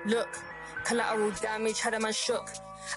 Look, collateral damage had a man shook.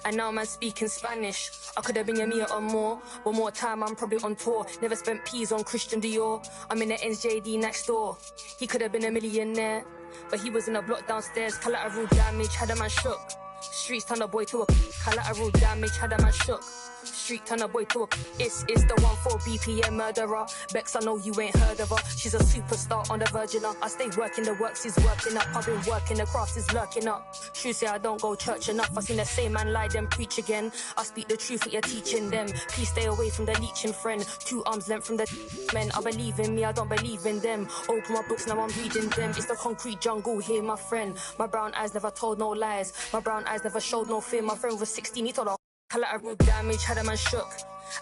And now man speaking Spanish. I could have been Yamia or more. One more time, I'm probably on tour. Never spent peas on Christian Dior. I'm in the NJD next door. He could have been a millionaire, but he was in a block downstairs. Collateral damage had a man shook. Streets turn a boy to a collateral damage had a man shook. Street turn a boy to a it's the 14 BPM murderer. Bex, I know you ain't heard of her. She's a superstar on the Virgin. I stay working, the works is working up. I've been working, the craft is lurking up. True say I don't go church enough. I seen the same man lie, then preach again. I speak the truth, what you're teaching them. Please stay away from the leeching friend. 2 arms length from the men. I believe in me, I don't believe in them. Open my books, now I'm reading them. It's the concrete jungle here, my friend. My brown eyes never told no lies. My brown eyes never showed no fear. My friend was 16, he told her collateral damage had a man shook.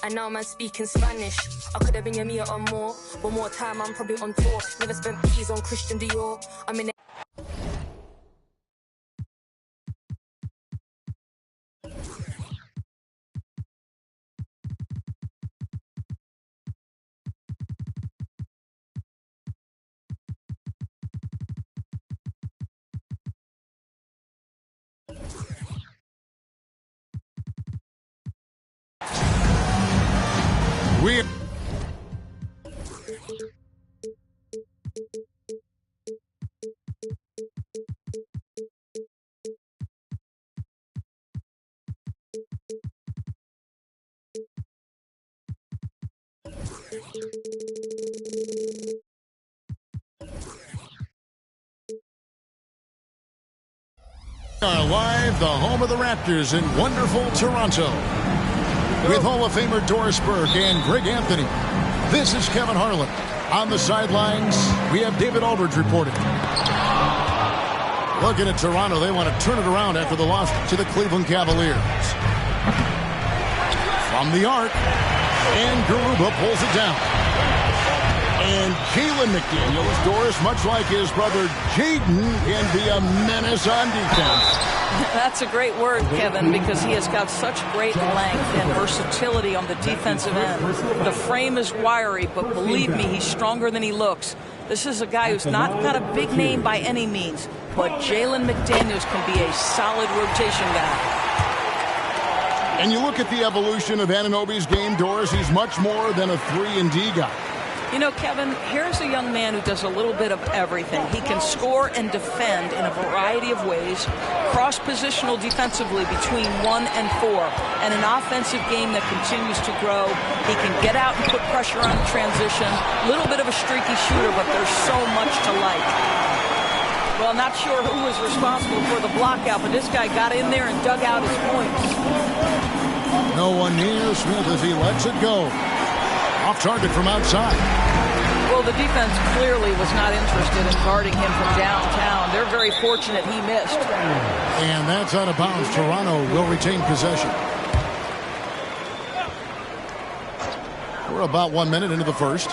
And now man speaking Spanish. I could have been Yamia or more. One more time, I'm probably on tour. Never spent peas on Christian Dior. I'm in the We are live, the home of the Raptors in wonderful Toronto. With Hall of Famer Doris Burke and Greg Anthony, this is Kevin Harlan. On the sidelines, we have David Aldridge reporting. Looking at Toronto, they want to turn it around after the loss to the Cleveland Cavaliers. From the arc, and Garuba pulls it down. And Jalen McDaniels, Doris, much like his brother Jaden, can be a menace on defense. That's a great word, Kevin, because he has got such great length and versatility on the defensive end. The frame is wiry, but believe me, he's stronger than he looks. This is a guy who's not got a big name by any means, but Jalen McDaniels can be a solid rotation guy. And you look at the evolution of Anunoby's game, Doris, he's much more than a 3-and-D guy. You know, Kevin, here's a young man who does a little bit of everything. He can score and defend in a variety of ways, cross-positional defensively between 1 and 4, and an offensive game that continues to grow. He can get out and put pressure on transition, a little bit of a streaky shooter, but there's so much to like. Well, not sure who was responsible for the blockout, but this guy got in there and dug out his points. No one near Smith as he lets it go. Off target from outside. Well, the defense clearly was not interested in guarding him from downtown. They're very fortunate he missed. And that's out of bounds. Toronto will retain possession. We're about 1 minute into the first.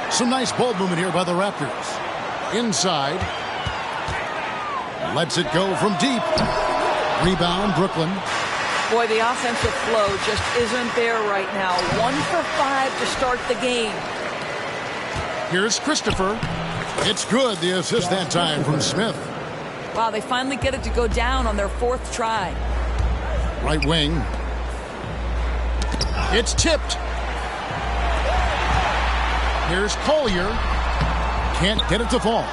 Some nice ball movement here by the Raptors. Inside. Lets it go from deep. Rebound, Brooklyn. Boy, the offensive flow just isn't there right now. 1 for 5 to start the game. Here's Christopher. It's good, the assist that time from Smith. Wow, they finally get it to go down on their 4th try. Right wing. It's tipped. Here's Collier. Can't get it to fall.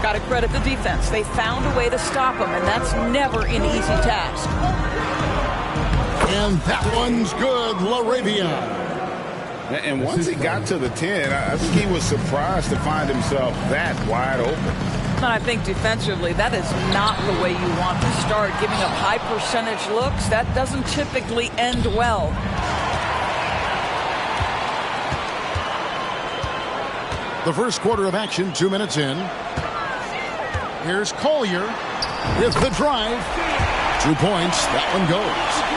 Got to credit the defense. They found a way to stop him, and that's never an easy task. And that one's good, LaRavia. And once he got to the 10, I think he was surprised to find himself that wide open. And I think defensively, that is not the way you want to start. Giving up high percentage looks, that doesn't typically end well. The first quarter of action, 2 minutes in. Here's Collier with the drive. 2 points, that one goes.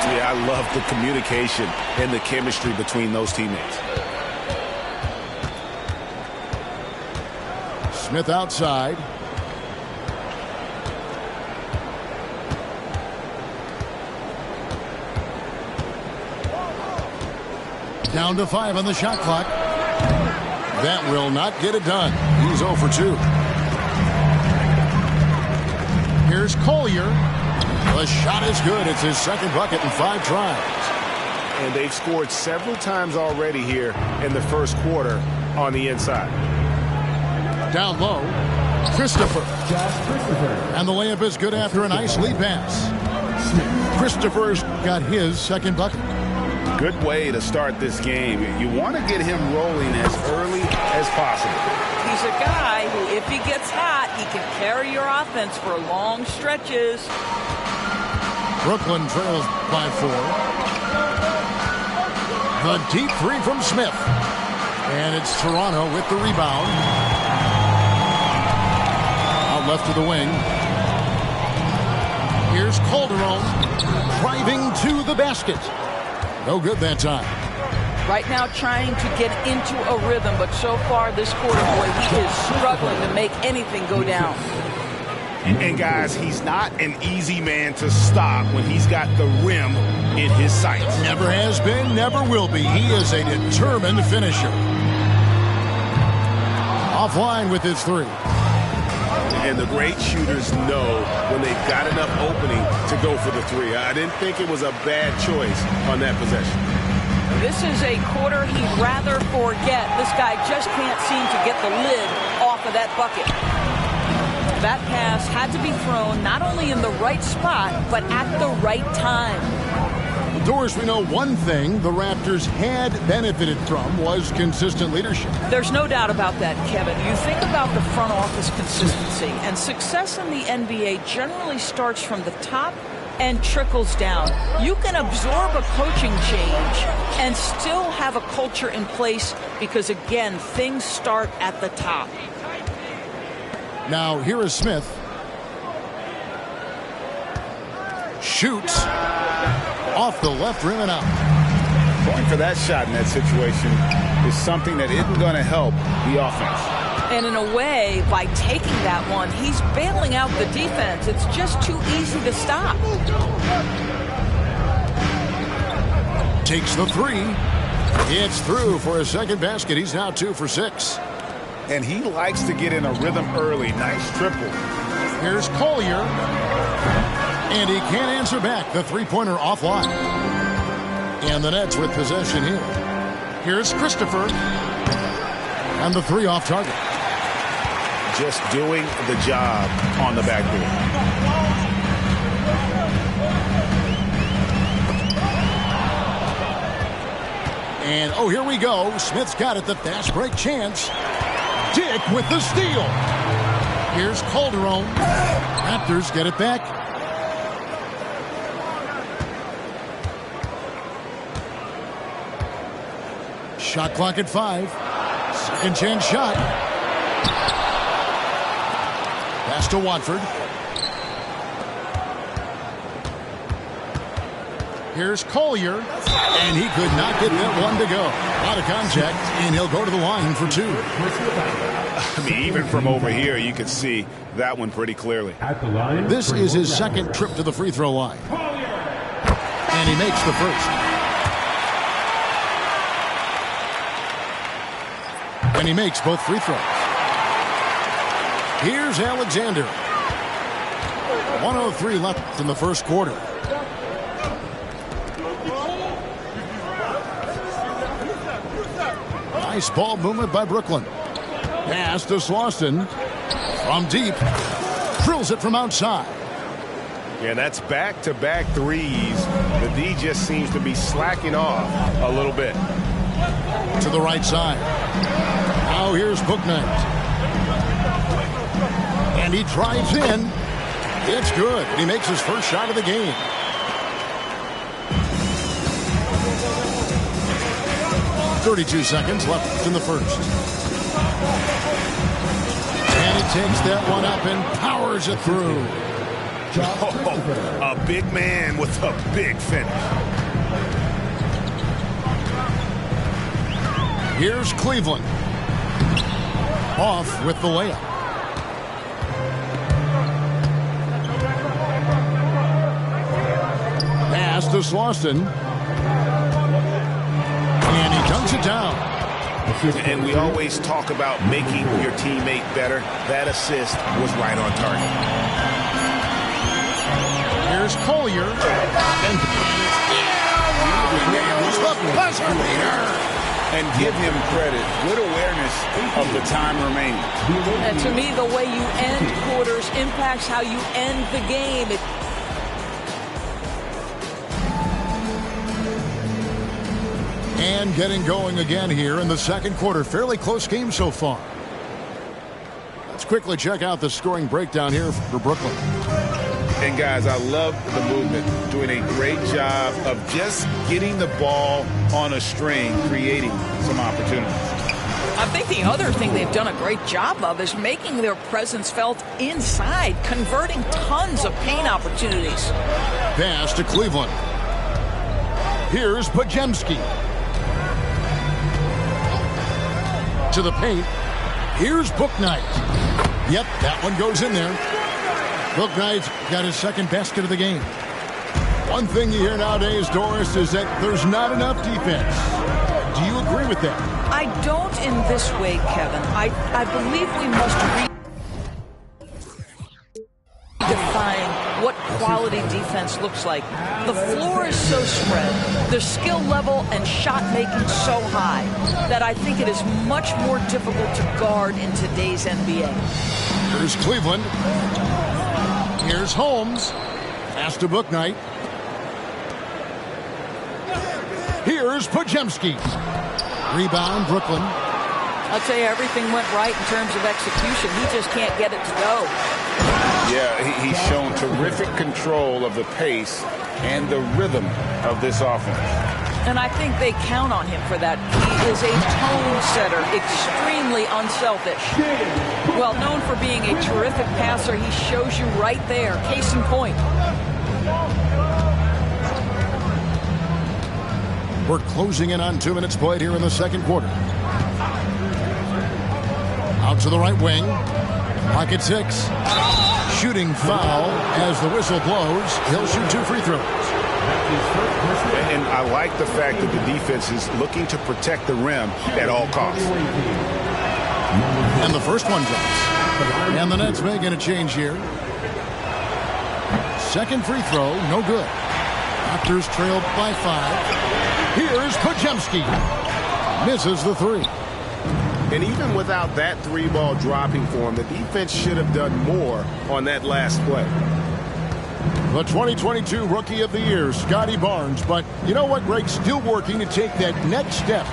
Yeah, I love the communication and the chemistry between those teammates. Smith outside. Down to 5 on the shot clock. That will not get it done. He's 0 for 2. Here's Collier. The shot is good. It's his second bucket in 5 tries. And they've scored several times already here in the first quarter on the inside. Down low, Christopher. And the layup is good after a nice lead pass. Christopher's got his second bucket. Good way to start this game. You want to get him rolling as early as possible. He's a guy who, if he gets hot, he can carry your offense for long stretches. Brooklyn trails by 4. The deep 3 from Smith. And it's Toronto with the rebound. Out left to the wing. Here's Calderon driving to the basket. No good that time. Right now trying to get into a rhythm, but so far this quarter, boy, he is struggling to make anything go down. And guys, he's not an easy man to stop when he's got the rim in his sights. Never has been, never will be. He is a determined finisher. Offline with his 3. And the great shooters know when they've got enough opening to go for the 3. I didn't think it was a bad choice on that possession. This is a quarter he'd rather forget. This guy just can't seem to get the lid off of that bucket. That pass had to be thrown not only in the right spot, but at the right time. Doris, we know one thing the Raptors had benefited from was consistent leadership. There's no doubt about that, Kevin. You think about the front office consistency, and success in the NBA generally starts from the top and trickles down. You can absorb a coaching change and still have a culture in place because, again, things start at the top. Now, here is Smith. Shoots. Off the left rim and out. Going for that shot in that situation is something that isn't going to help the offense. And in a way, by taking that one, he's bailing out the defense. It's just too easy to stop. Takes the 3. It's through for his second basket. He's now 2 for 6. And he likes to get in a rhythm early. Nice triple. Here's Collier. And he can't answer back. The 3-pointer offline. And the Nets with possession here. Here's Christopher. And the 3 off target. Just doing the job on the backboard. And, oh, here we go. Smith's got it. The fast break chance. Dick with the steal. Here's Calderon. Raptors get it back. Shot clock at 5. Second chance shot. Pass to Watford. Here's Collier. And he could not get that one to go. Out of contact, and he'll go to the line for 2. I mean, even from over here, you could see that one pretty clearly. This is his second trip to the free throw line. And he makes the first. And he makes both free throws. Here's Alexander. 1:03 left in the first quarter. Nice ball movement by Brooklyn. Pass to Slauson. From deep. Drills it from outside. Yeah, that's back-to-back threes. The D just seems to be slacking off a little bit. To the right side. Now here's Bouknight. And he drives in. It's good. He makes his first shot of the game. .32 seconds left in the first. And he takes that one up and powers it through. Oh, a big man with a big finish. Here's Cleveland. Off with the layup. Pass to Slauson. And he dunks it down. And we always talk about making your teammate better. That assist was right on target. Here's Collier. And the buzzer beater. And give him credit. Good awareness of the time remaining. And to me, the way you end quarters impacts how you end the game. And getting going again here in the second quarter. Fairly close game so far. Let's quickly check out the scoring breakdown here for Brooklyn. And guys, I love the movement. Doing a great job of just getting the ball on a string, creating some opportunities. I think the other thing they've done a great job of is making their presence felt inside, converting tons of paint opportunities. Pass to Cleveland. Here's Podziemski. To the paint. Here's Bouknight. Yep, that one goes in there. Bouknight's got his second basket of the game. One thing you hear nowadays, Doris, is that there's not enough defense. Do you agree with that? I don't in this way, Kevin. I believe we must redefine what quality defense looks like. The floor is so spread, the skill level and shot making so high that I think it is much more difficult to guard in today's NBA. Here's Cleveland. Here's Holmes. Pass to Bouknight. Here's Podziemski. Rebound, Brooklyn. I'll tell you, everything went right in terms of execution. He just can't get it to go. Yeah, he's shown terrific control of the pace and the rhythm of this offense. And I think they count on him for that. He is a tone setter, extremely unselfish. Well known for being a terrific passer, he shows you right there. Case in point. We're closing in on 2 minutes played here in the second quarter. Out to the right wing. Pocket 6. Shooting foul as the whistle blows. He'll shoot 2 free throws. And I like the fact that the defense is looking to protect the rim at all costs. And the first one drops. And the Nets making a change here. Second free throw, no good. Raptors trailed by 5. Here's Podziemski. Misses the 3. And even without that 3-ball dropping for him, the defense should have done more on that last play. The 2022 Rookie of the Year, Scotty Barnes. But you know what, Greg? Still working to take that next step.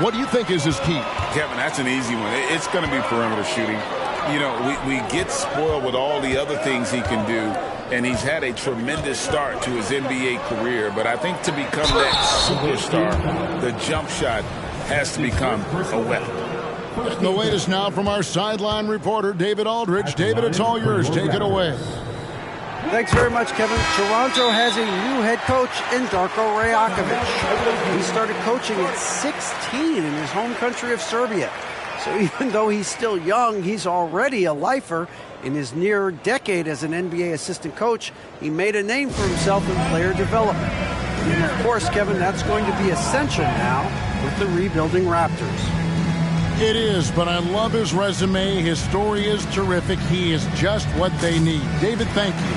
What do you think is his key? Kevin, that's an easy one. It's going to be perimeter shooting. You know, we get spoiled with all the other things he can do, and he's had a tremendous start to his NBA career. But I think to become that superstar, the jump shot has to become a weapon. The latest now from our sideline reporter, David Aldridge. David, it's all yours. Take it away. Thanks very much, Kevin. Toronto has a new head coach in Darko Rajakovic. He started coaching at 16 in his home country of Serbia. So even though he's still young, he's already a lifer. In his near decade as an NBA assistant coach, he made a name for himself in player development. And of course, Kevin, that's going to be essential now with the rebuilding Raptors. It is, but I love his resume. His story is terrific. He is just what they need. David, thank you.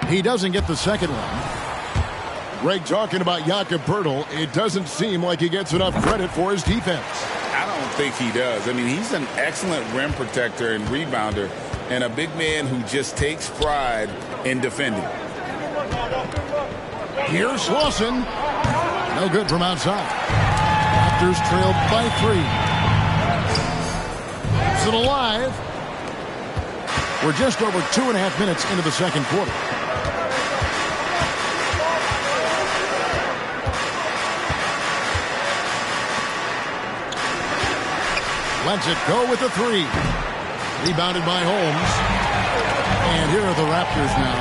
He doesn't get the second one. Greg, talking about Jakob Poeltl, it doesn't seem like he gets enough credit for his defense. I don't think he does. I mean, he's an excellent rim protector and rebounder, and a big man who just takes pride in defending. Here's Lawson. No good from outside. Raptors trailed by 3. Keeps it alive. We're just over 2.5 minutes into the second quarter. Lets it go with the 3. Rebounded by Holmes. And here are the Raptors now.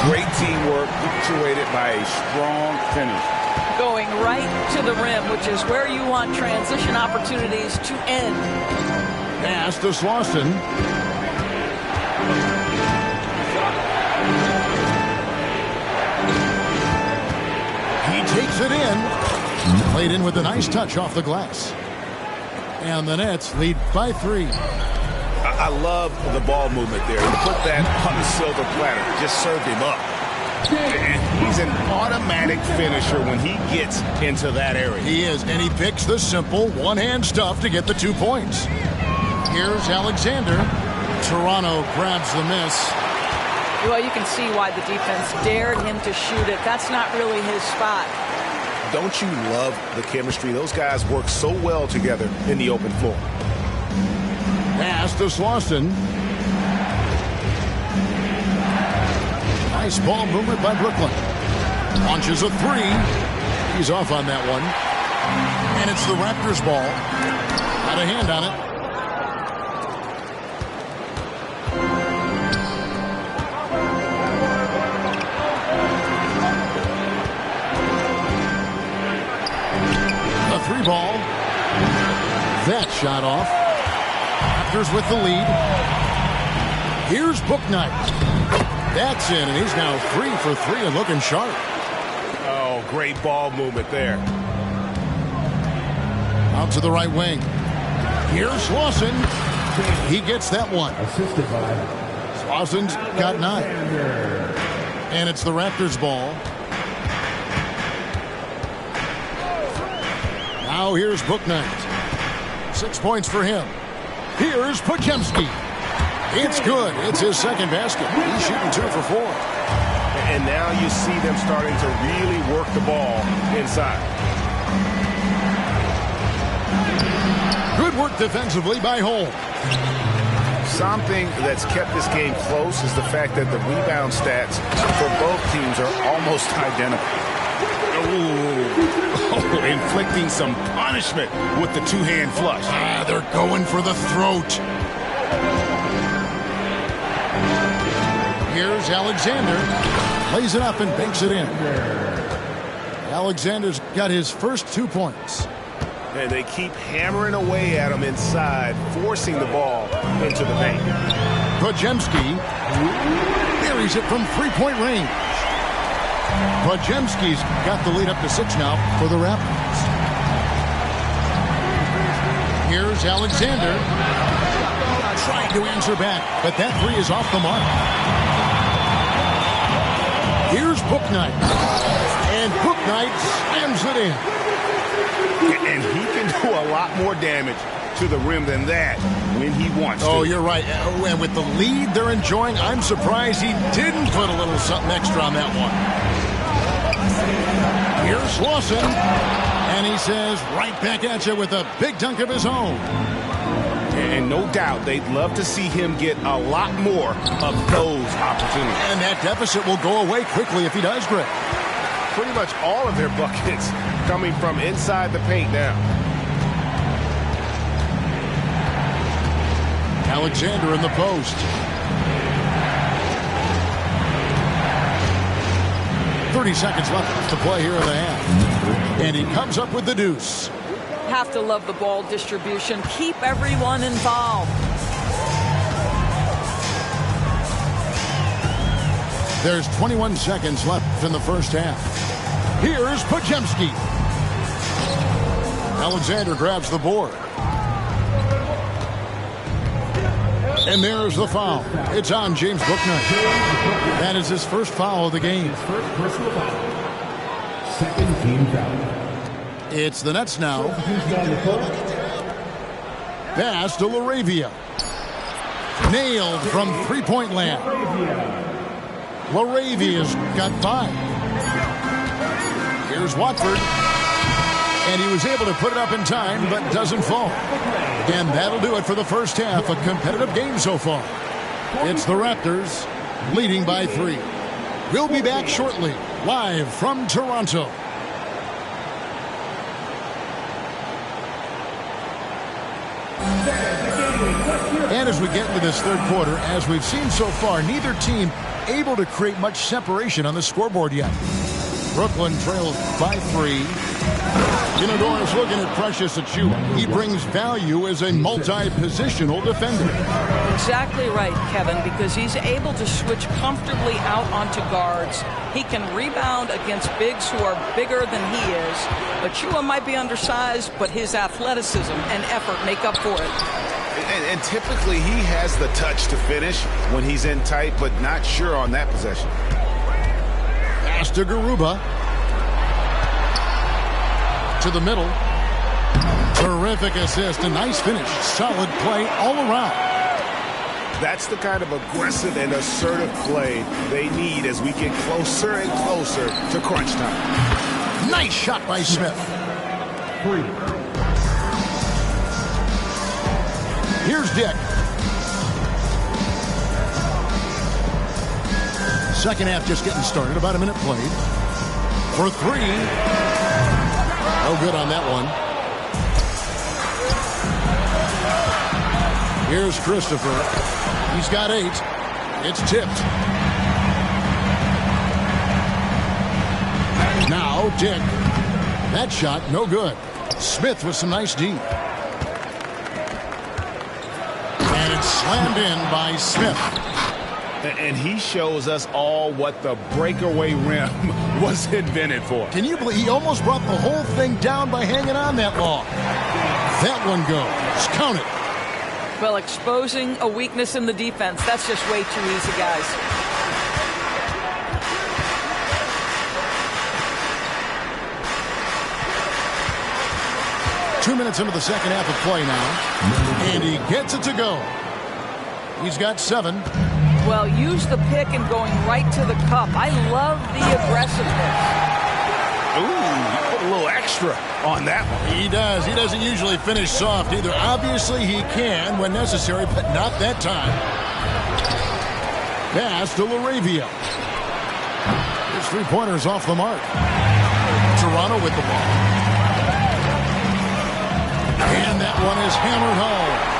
Great teamwork, punctuated by a strong finish. Going right to the rim, which is where you want transition opportunities to end. Pass to Slauson. He takes it in. Played in with a nice touch off the glass. And the Nets lead by 3. I love the ball movement there. He put that on the silver platter. Just served him up. And he's an automatic finisher when he gets into that area. He is, and he picks the simple one-hand stuff to get the 2 points. Here's Alexander. Toronto grabs the miss. Well, you can see why the defense dared him to shoot it. That's not really his spot. Don't you love the chemistry? Those guys work so well together in the open floor. Pass to Slauson. Nice ball movement by Brooklyn. Launches a 3. He's off on that one. And it's the Raptors ball. Got a hand on it. A 3 ball. That shot off. Raptors with the lead. Here's Bouknight. That's in, and he's now 3 for 3 and looking sharp. Oh, great ball movement there. Out to the right wing. Here's Lawson. He gets that one. Assisted by Slauson's got 9. And it's the Raptors ball. Now here's Bouknight. 6 points for him. Here's Podziemski. It's good. It's his second basket. He's shooting 2 for 4. And now you see them starting to really work the ball inside. Good work defensively by Holmes. Something that's kept this game close is the fact that the rebound stats for both teams are almost identical. Oh, inflicting some punishment with the two-hand flush. They're going for the throat. Here's Alexander. Lays it up and banks it in. Alexander's got his first 2 points. And they keep hammering away at him inside, forcing the ball into the paint. Podziemski buries it from 3-point range. Podziemski's got the lead up to 6 now for the Raptors. Here's Alexander. Trying to answer back, but that 3 is off the mark. Here's Bouknight. And Bouknight slams it in. And he can do a lot more damage to the rim than that when he wants to. Oh, you're right. And with the lead they're enjoying, I'm surprised he didn't put a little something extra on that one. Here's Lawson. And he says, right back at you with a big dunk of his own. And no doubt they'd love to see him get a lot more of those opportunities. And that deficit will go away quickly if he does, Greg. Pretty much all of their buckets coming from inside the paint now. Alexander in the post. 30 seconds left to play here in the half. And he comes up with the deuce. Have to love the ball distribution. Keep everyone involved. There's 21 seconds left in the first half. Here's Podziemski. Alexander grabs the board. And there's the foul. It's on James Bouknight. That is his first foul of the game. first personal foul. Second team foul. It's the Nets now. Substitution on the court. Pass to LaRavia. Nailed from three-point land. LaRavia's got 5. Here's Watford. And he was able to put it up in time, but doesn't fall. And that'll do it for the first half. A competitive game so far. It's the Raptors leading by 3. We'll be back shortly, live from Toronto. And as we get into this third quarter, as we've seen so far, neither team able to create much separation on the scoreboard yet. Brooklyn trails by 3. Doris looking at Precious Achiuwa. He brings value as a multi-positional defender. Exactly right, Kevin, because he's able to switch comfortably out onto guards. He can rebound against bigs who are bigger than he is. Achiuwa might be undersized, but his athleticism and effort make up for it. And typically he has the touch to finish when he's in tight, but not sure on that possession. Pass to Garuba. To the middle. Terrific assist. A nice finish. Solid play all around. That's the kind of aggressive and assertive play they need as we get closer and closer to crunch time. Nice shot by Smith. 3. Here's Dick. Second half just getting started. About a minute played. For 3. No good on that one. Here's Christopher. He's got 8. It's tipped. Now Dick. That shot no good. Smith with some nice D. And it's slammed in by Smith. And he shows us all what the breakaway rim was invented for. Can you believe he almost brought the whole thing down by hanging on that long? That one goes. Count it. Well, exposing a weakness in the defense, that's just way too easy, guys. Two minutes into the second half of play now. And he gets it to go. He's got 7. Well, use the pick and going right to the cup. I love the aggressiveness. Ooh, he put a little extra on that one. He does. He doesn't usually finish soft either. Obviously, he can when necessary, but not that time. Pass to LaRavia. His three-pointers off the mark. Toronto with the ball. And that one is hammered home.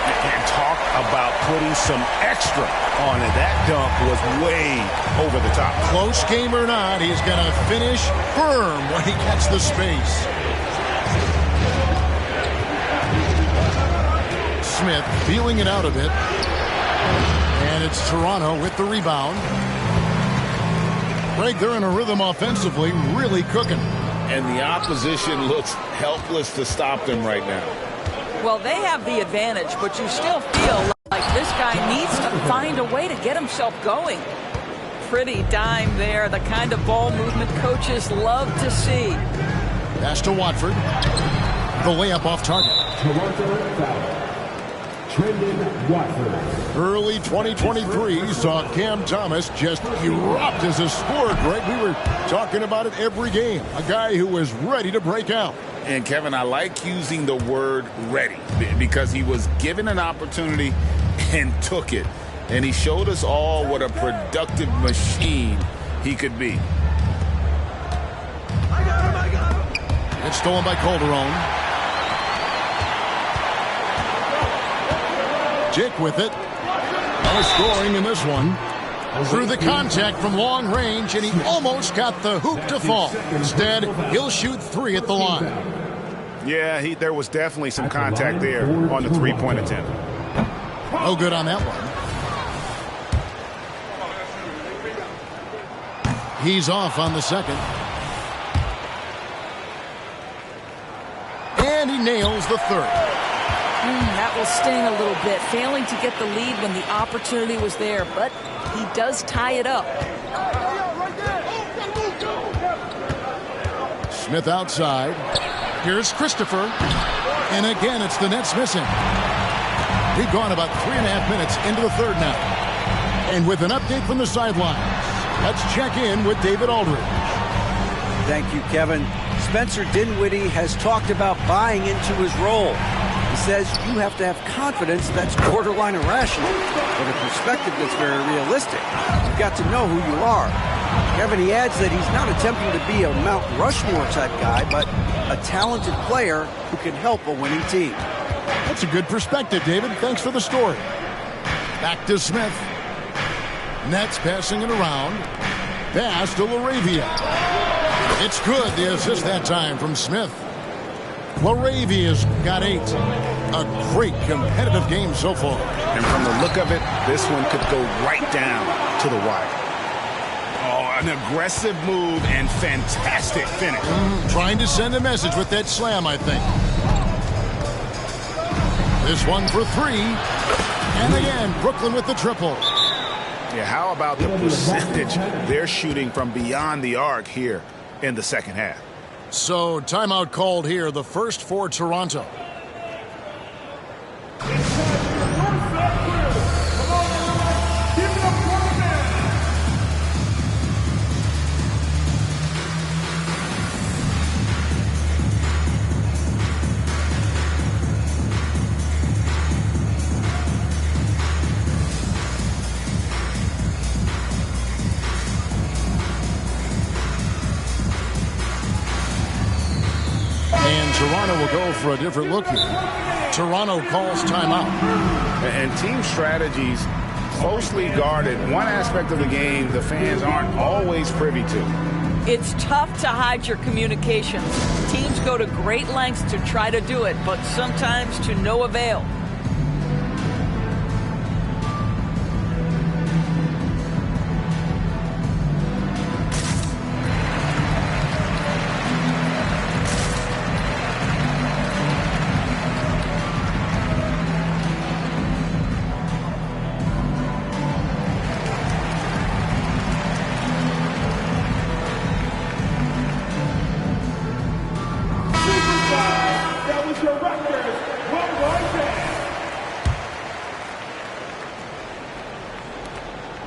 And talk about putting some extra on it. That dunk was way over the top. Close game or not, he's going to finish firm when he gets the space. Smith feeling it out a bit. And it's Toronto with the rebound. Greg, they're in a rhythm offensively, really cooking. And the opposition looks helpless to stop them right now. Well, they have the advantage, but you still feel like this guy needs to find a way to get himself going. Pretty dime there, the kind of ball movement coaches love to see. Pass to Watford. The layup off target. Toronto foul. Trendon Watford. Early 2023 saw Cam Thomas just erupt as a scorer, Greg. We were talking about it every game. A guy who was ready to break out. And, Kevin, I like using the word ready because he was given an opportunity and took it. And he showed us all what a productive machine he could be. It's stolen by Calderon. Dick with it. No scoring in this one. Through the contact from long range, and he almost got the hoop to fall. Instead, he'll shoot 3 at the line. Yeah, there was definitely some contact there on the three-point attempt. No good on that one. He's off on the second. And he nails the third. That will sting a little bit, failing to get the lead when the opportunity was there, but he does tie it up. Smith outside. Here's Christopher. And again, it's the Nets missing. We've gone about 3.5 minutes into the third now. And with an update from the sidelines, let's check in with David Aldridge. Thank you, Kevin. Spencer Dinwiddie has talked about buying into his role. He says you have to have confidence that's borderline irrational, but a perspective that's very realistic. You've got to know who you are. Kevin, he adds that he's not attempting to be a Mount Rushmore type guy, but a talented player who can help a winning team. That's a good perspective, David. Thanks for the story. Back to Smith. Nets passing it around. Pass to LaRavia. It's good. The assist that time from Smith. LaRavia's got 8. A great competitive game so far. And from the look of it, this one could go right down to the wire. Oh, an aggressive move and fantastic finish. Trying to send a message with that slam, I think. This one for 3. And again, Brooklyn with the triple. Yeah, how about the percentage they're shooting from beyond the arc here in the second half? So, timeout called here, the first for Toronto. Toronto will go for a different look here. Toronto calls timeout. And team strategies closely guarded. One aspect of the game the fans aren't always privy to. It's tough to hide your communications. Teams go to great lengths to try to do it, but sometimes to no avail.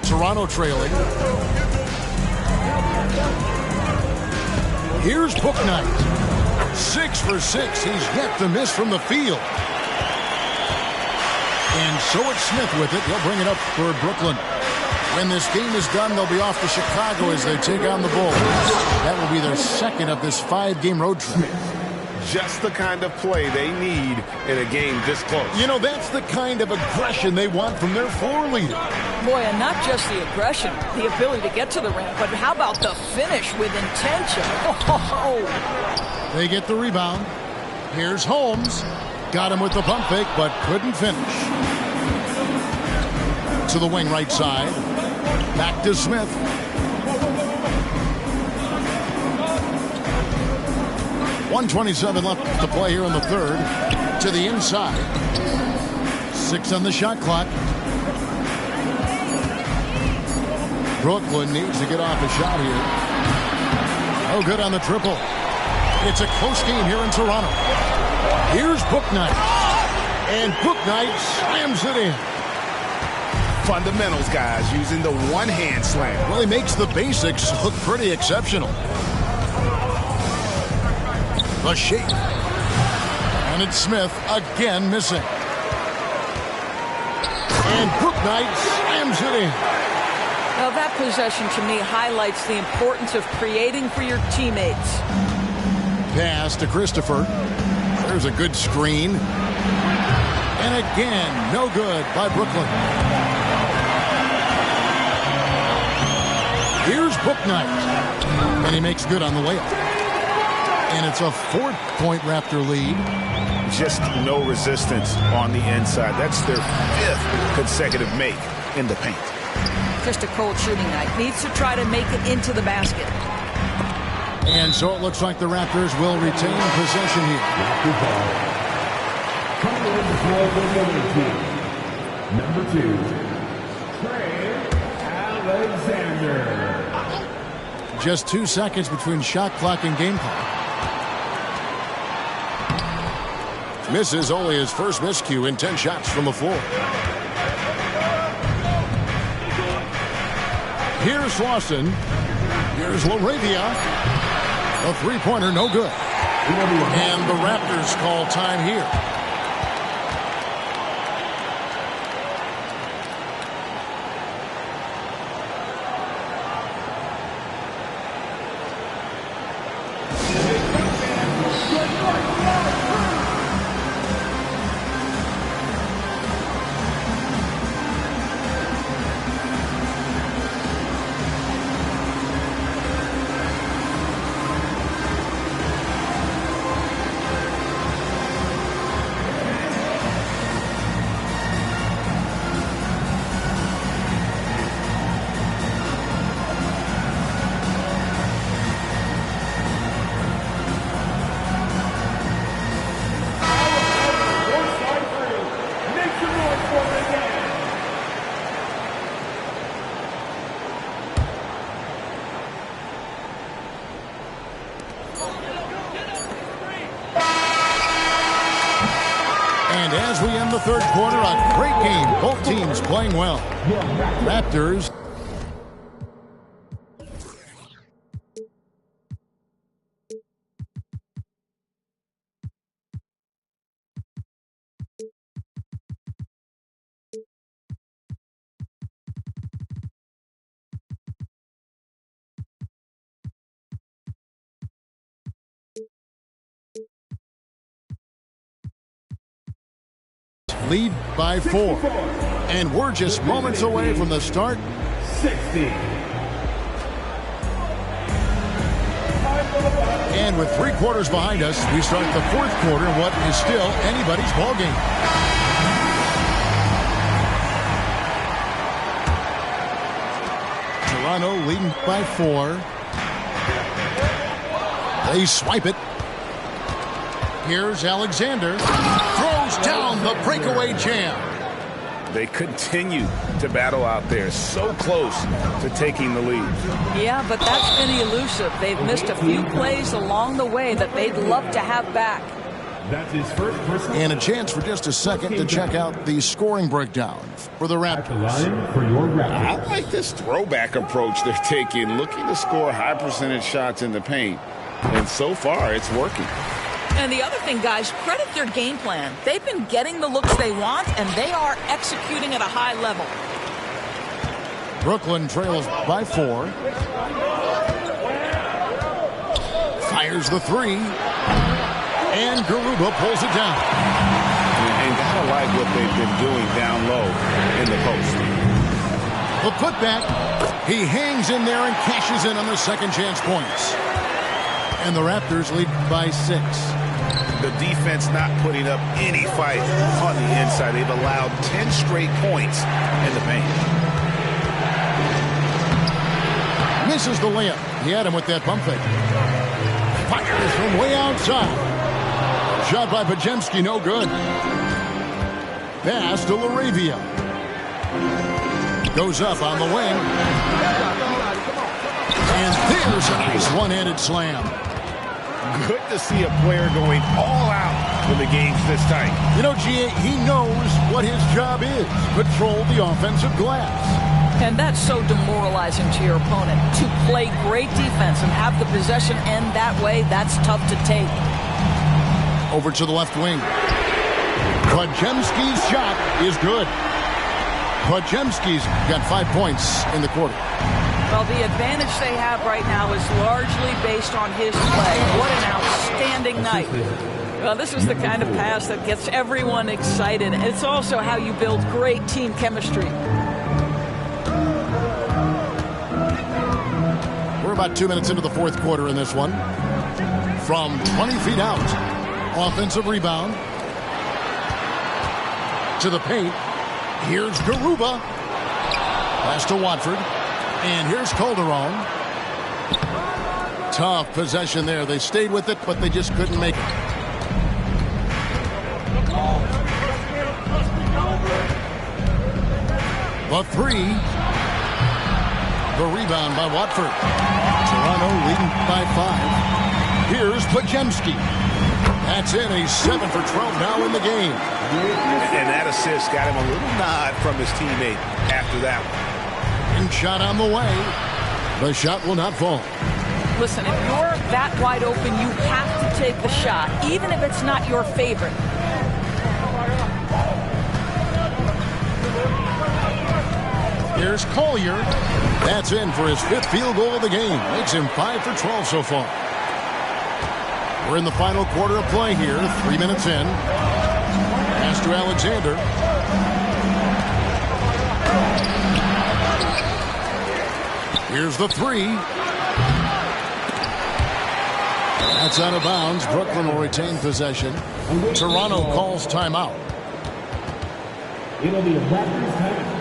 Toronto trailing. Here's Bouknight. 6 for 6. He's yet to miss from the field. And so it's Smith with it. He'll bring it up for Brooklyn. When this game is done, they'll be off to Chicago as they take on the Bulls. That will be their second of this 5-game road trip. Just the kind of play they need in a game this close. You know, that's the kind of aggression they want from their floor leader. Boy, and not just the aggression, the ability to get to the rim, but how about the finish with intention? Oh. They get the rebound. Here's Holmes. Got him with the pump fake, but couldn't finish. To the wing right side. Back to Smith. .127 left to play here in the third. To the inside. 6 on the shot clock. Brooklyn needs to get off a shot here. No good on the triple. It's a close game here in Toronto. Here's Bouknight. And Bouknight slams it in. Fundamentals, guys, using the one-hand slam. Well, he makes the basics look pretty exceptional. The shake. And it's Smith again missing. And Bouknight slams it in. Now that possession to me highlights the importance of creating for your teammates. Pass to Christopher. There's a good screen. And again, no good by Brooklyn. Here's Bouknight. And he makes good on the layup. And it's a 4-point Raptor lead. Just no resistance on the inside. That's their 5th consecutive make in the paint. Just a cold shooting night. Needs to try to make it into the basket. And so it looks like the Raptors will retain possession here. Number 2, Trey Alexander. Just 2 seconds between shot clock and game clock. Misses only his first miscue in 10 shots from the floor. Here's Lawson. Here's LaRavia. A three-pointer, no good. And the Raptors call time here. And as we end the third quarter, a great game. Both teams playing well. Raptors. Lead by 4. And we're just moments away from the start. 60. And with 3 quarters behind us, we start the fourth quarter in what is still anybody's ball game. Toronto leading by 4. They swipe it. Here's Alexander. Throws down the breakaway jam. They continue to battle out there, so close to taking the lead. Yeah, but that's been elusive. They've missed a few plays along the way that they'd love to have back. That's his first personal. And a chance for just a second to check out the scoring breakdown for the Raptors. Line for your I Raptors. like this throwback approach they're taking, looking to score high percentage shots in the paint. And so far, it's working. And the other thing, guys, credit their game plan. They've been getting the looks they want, and they are executing at a high level. Brooklyn trails by 4. Fires the 3. And Garuba pulls it down. And gotta like what they've been doing down low in the post. The putback. He hangs in there and cashes in on the second chance points. And the Raptors lead by 6. The defense not putting up any fight on the inside. They've allowed 10 straight points in the paint. Misses the layup. He had him with that pump fake. Fires from way outside. Shot by Podziemski, no good. Pass to LaRavia. Goes up on the wing. And there's a nice one-handed slam. Good to see a player going all out when the game's this tight. You know, G.A., he knows what his job is. Control the offensive glass. And that's so demoralizing to your opponent. To play great defense and have the possession end that way, that's tough to take. Over to the left wing. Podziemski's shot is good. Podziemski's got 5 points in the quarter. Well, the advantage they have right now is largely based on his play. What an outstanding night. Well, this is the kind of pass that gets everyone excited. It's also how you build great team chemistry. We're about 2 minutes into the fourth quarter in this one. From 20 feet out, offensive rebound. To the paint. Here's Garuba. Pass to Watford. And here's Calderon. Tough possession there. They stayed with it, but they just couldn't make it. The 3. The rebound by Watford. Toronto leading by 5. Here's Podziemski. That's in. He's 7 for 12 now in the game. And that assist got him a little nod from his teammate after that one. And shot on the way. The shot will not fall. Listen, if you're that wide open, you have to take the shot, even if it's not your favorite. Here's Collier. That's in for his 5th field goal of the game. Makes him 5 for 12 so far. We're in the final quarter of play here. 3 minutes in. Pass to Alexander. Here's the 3. That's out of bounds. Brooklyn will retain possession. Toronto calls timeout. It'll be a Raptors timeout.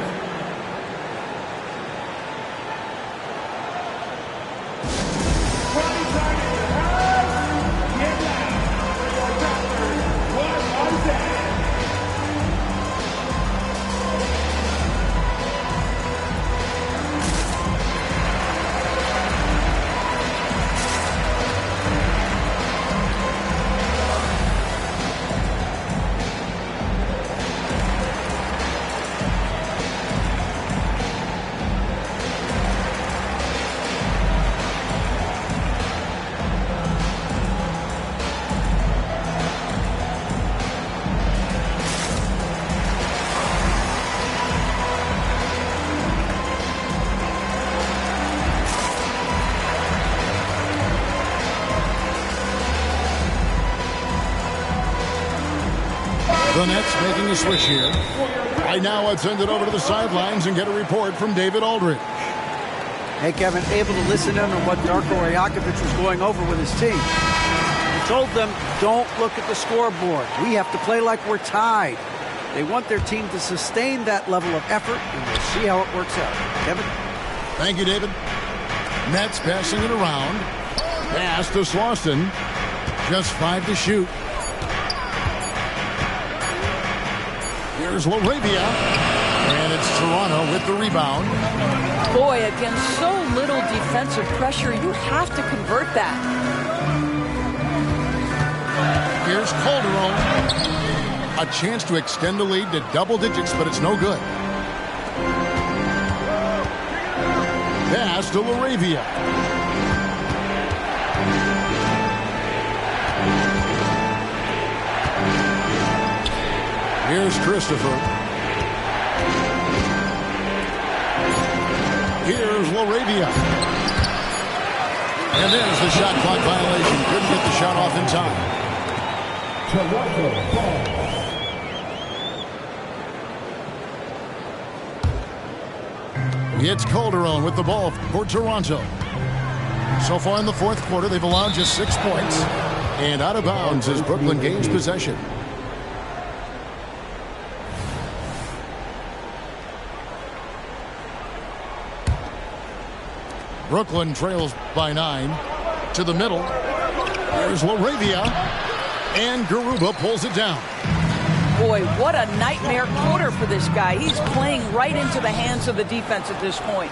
The Nets making a switch here. Right now, I'd send it over to the sidelines and get a report from David Aldridge. Hey, Kevin, able to listen in on what Darko Rajakovic was going over with his team. He told them, don't look at the scoreboard. We have to play like we're tied. They want their team to sustain that level of effort, and we'll see how it works out. Kevin? Thank you, David. Nets passing it around. Pass to Slauson. Just 5 to shoot. Here's LaRavia. And it's Toronto with the rebound. Boy, against so little defensive pressure, you have to convert that. Here's Calderon. A chance to extend the lead to double digits, but it's no good. Pass to LaRavia. Here's Christopher. Here's LaRavia. And there's the shot clock violation. Couldn't get the shot off in time. It's Calderon with the ball for Toronto. So far in the fourth quarter, they've allowed just 6 points. And out of bounds as Brooklyn gains possession. Brooklyn trails by 9. To the middle. There's LaRavia. And Garuba pulls it down. Boy, what a nightmare quarter for this guy. He's playing right into the hands of the defense at this point.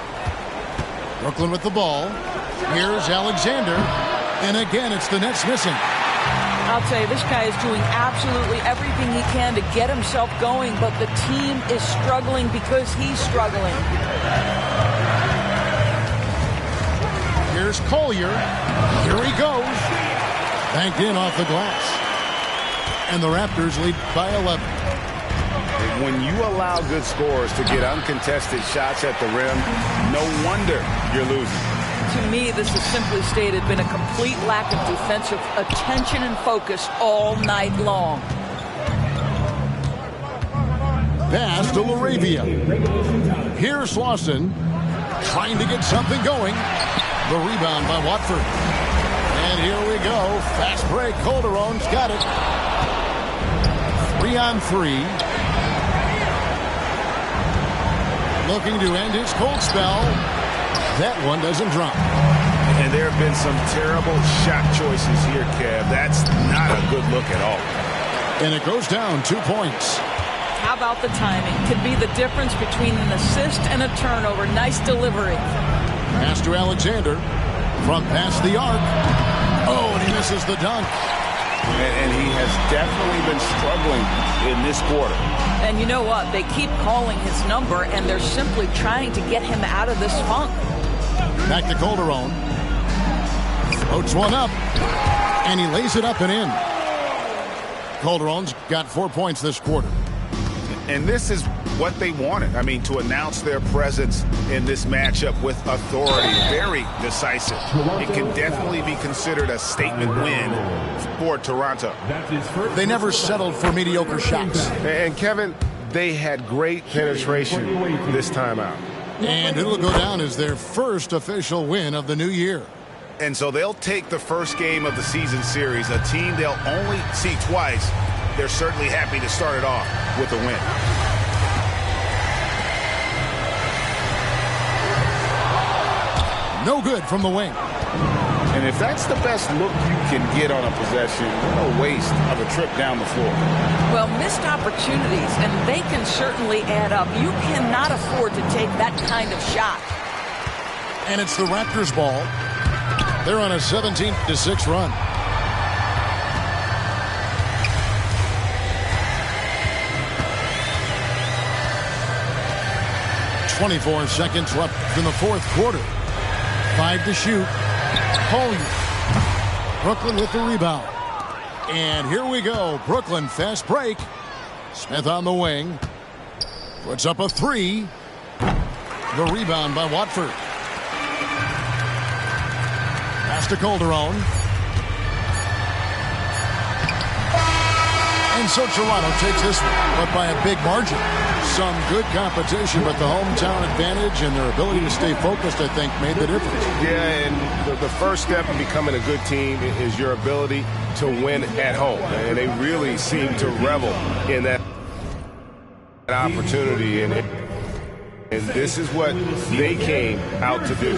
Brooklyn with the ball. Here's Alexander. And again, it's the Nets missing. I'll tell you, this guy is doing absolutely everything he can to get himself going, but the team is struggling because he's struggling. Here's Collier. Here he goes. Banked in off the glass. And the Raptors lead by 11. When you allow good scorers to get uncontested shots at the rim, no wonder you're losing. To me, this has simply stated been a complete lack of defensive attention and focus all night long. Pass to LaRavia. Here's Slauson trying to get something going. The rebound by Watford. And here we go. Fast break. Calderon's got it. 3-on-3. Looking to end his cold spell. That one doesn't drop. And there have been some terrible shot choices here, Kev. That's not a good look at all. And it goes down 2 points. How about the timing? Could be the difference between an assist and a turnover. Nice delivery. Pass to Alexander from past the arc. Oh, and he misses the dunk. and he has definitely been struggling in this quarter. And you know what? They keep calling his number, and they're simply trying to get him out of this funk. Back to Calderon. Floats one up, and he lays it up and in. Calderon's got 4 points this quarter. And this is what they wanted. I mean, to announce their presence in this matchup with authority, very decisive. It can definitely be considered a statement win for Toronto. They never settled for mediocre shots. And Kevin, they had great penetration this time out. And it'll go down as their first official win of the new year. And so they'll take the first game of the season series, a team they'll only see twice. They're certainly happy to start it off with a win. No good from the wing. And if that's the best look you can get on a possession, what a waste of a trip down the floor. Well, missed opportunities, and they can certainly add up. You cannot afford to take that kind of shot. And it's the Raptors' ball. They're on a 17-6 run. .24 seconds left in the fourth quarter. 5 to shoot. Collier. Brooklyn with the rebound. And here we go. Brooklyn fast break. Smith on the wing. Puts up a three. The rebound by Watford. Pass to Calderon. And so Toronto takes this one, but by a big margin. Some good competition, but the hometown advantage and their ability to stay focused, I think, made the difference. Yeah, and the first step in becoming a good team is your ability to win at home. And they really seem to revel in that opportunity. And this is what they came out to do.